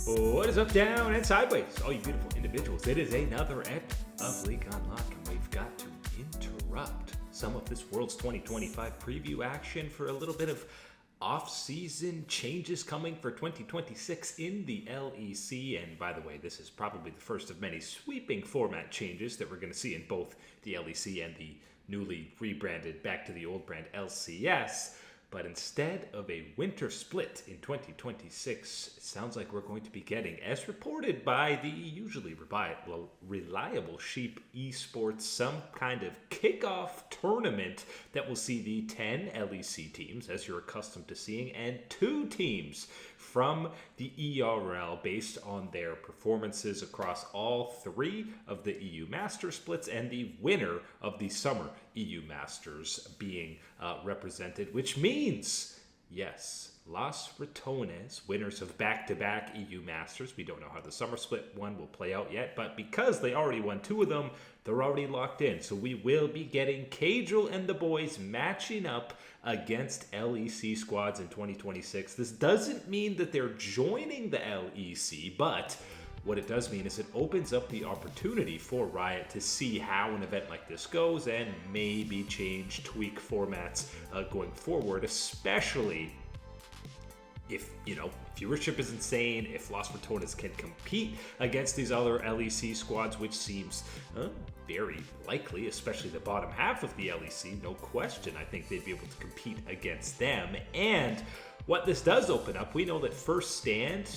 What is up, down, and sideways, all you beautiful individuals? It is another ep of League Unlock, and we've got to interrupt some of this World's 2025 preview action for a little bit of off-season changes coming for 2026 in the LEC. And by the way, this is probably the first of many sweeping format changes that we're going to see in both the LEC and the newly rebranded back to the old brand LCS. But instead of a winter split in 2026, it sounds like we're going to be getting, as reported by the usually reliable Sheep eSports, some kind of kickoff tournament that will see the 10 LEC teams, as you're accustomed to seeing, and 2 teams from the ERL based on their performances across all 3 of the EU Master splits, and the winner of the Summer EU Masters being represented, which means, yes, Los Ratones, winners of back-to-back EU Masters. We don't know how the Summer Split one will play out yet, but because they already won 2 of them, they're already locked in. So we will be getting Cagel and the boys matching up against LEC squads in 2026. This doesn't mean that they're joining the LEC, but what it does mean is it opens up the opportunity for Riot to see how an event like this goes and maybe change, tweak formats going forward, especially if, viewership is insane, if Los Ratones can compete against these other LEC squads, which seems very likely, especially the bottom half of the LEC, no question. I think they'd be able to compete against them. And what this does open up, we know that First Stand,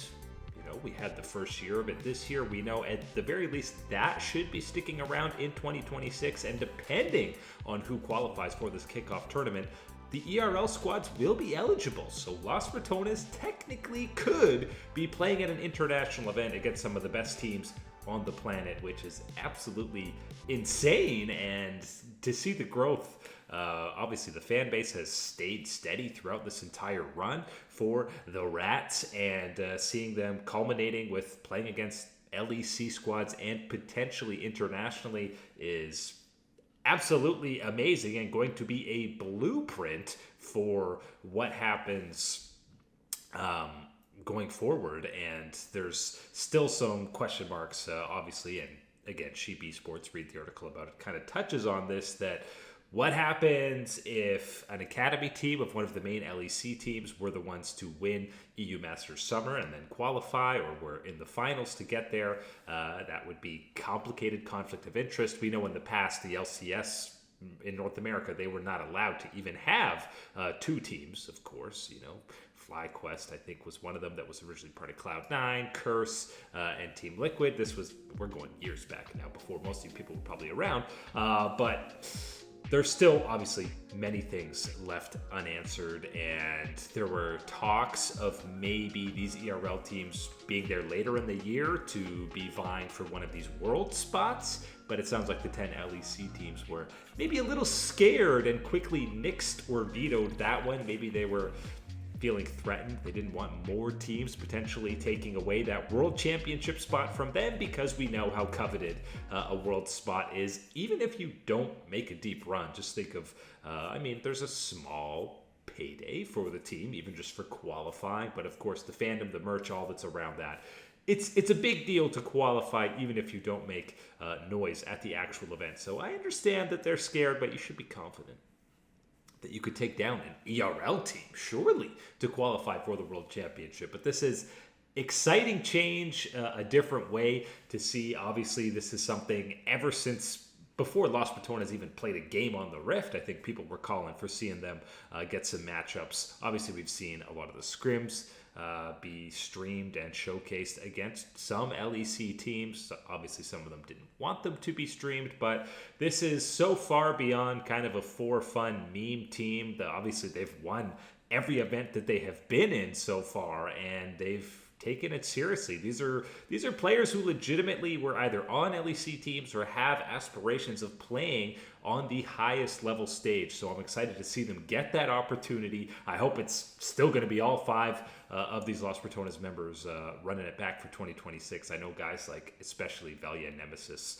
we had the first year of it this year. We know at the very least that should be sticking around in 2026. And depending on who qualifies for this kickoff tournament, the ERL squads will be eligible. So Los Ratones technically could be playing at an international event against some of the best teams on the planet, which is absolutely insane. And to see the growth, obviously the fan base has stayed steady throughout this entire run for the Rats, and seeing them culminating with playing against LEC squads and potentially internationally is absolutely amazing, and going to be a blueprint for what happens going forward. And there's still some question marks, obviously, and again, Sheep eSports, read the article about it, kind of touches on this, that what happens if an academy team of one of the main LEC teams were the ones to win EU Masters Summer and then qualify, or were in the finals to get there? That would be complicated conflict of interest. We know in the past, the LCS in North America, they were not allowed to even have 2 teams, of course. FlyQuest, I think, was one of them that was originally part of Cloud9, Curse, and Team Liquid. We're going years back now, before most of you people were probably around, but there's still obviously many things left unanswered, and there were talks of maybe these ERL teams being there later in the year to be vying for one of these world spots, but it sounds like the 10 LEC teams were maybe a little scared and quickly nixed or vetoed that one. Maybe they were feeling threatened. They didn't want more teams potentially taking away that world championship spot from them, because we know how coveted a world spot is, even if you don't make a deep run. Just think of, there's a small payday for the team, even just for qualifying, but of course the fandom, the merch, all that's around that. It's a big deal to qualify, even if you don't make noise at the actual event. So I understand that they're scared, but you should be confident that you could take down an ERL team, surely, to qualify for the World Championship. But this is exciting change, a different way to see. Obviously, this is something ever since before Los Ratones even played a game on the Rift. I think people were calling for seeing them get some matchups. Obviously, we've seen a lot of the scrims be streamed and showcased against some LEC teams. Obviously, some of them didn't want them to be streamed, but this is so far beyond kind of a for fun meme team. Obviously, they've won every event that they have been in so far, and they've taken it seriously. These are players who legitimately were either on LEC teams or have aspirations of playing on the highest level stage. So I'm excited to see them get that opportunity. I hope it's still going to be all 5 of these Los Ratones members running it back for 2026. I know guys like especially Velia and Nemesis.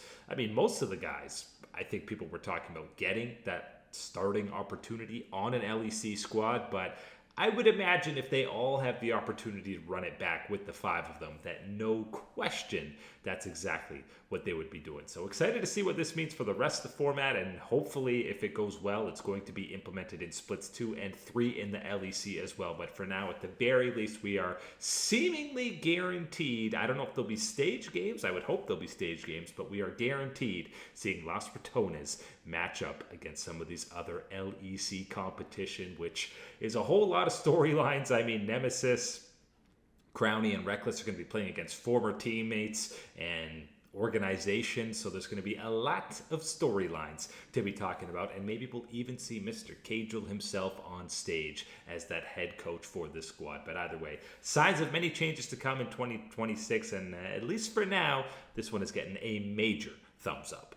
Most of the guys, I think people were talking about getting that starting opportunity on an LEC squad, but I would imagine if they all have the opportunity to run it back with the 5 of them, that no question that's exactly what they would be doing. So excited to see what this means for the rest of the format, and hopefully if it goes well, it's going to be implemented in splits 2 and 3 in the LEC as well. But for now, at the very least, we are seemingly guaranteed, I don't know if there'll be stage games, I would hope there'll be stage games, but we are guaranteed seeing Las Ratones match up against some of these other LEC competition, which is a whole lot of storylines. I mean, Nemesis, Crowny, and Reckless are going to be playing against former teammates and organizations, so there's going to be a lot of storylines to be talking about, and maybe we'll even see Mr. Cagel himself on stage as that head coach for this squad. But either way, signs of many changes to come in 2026, and at least for now, this one is getting a major thumbs up.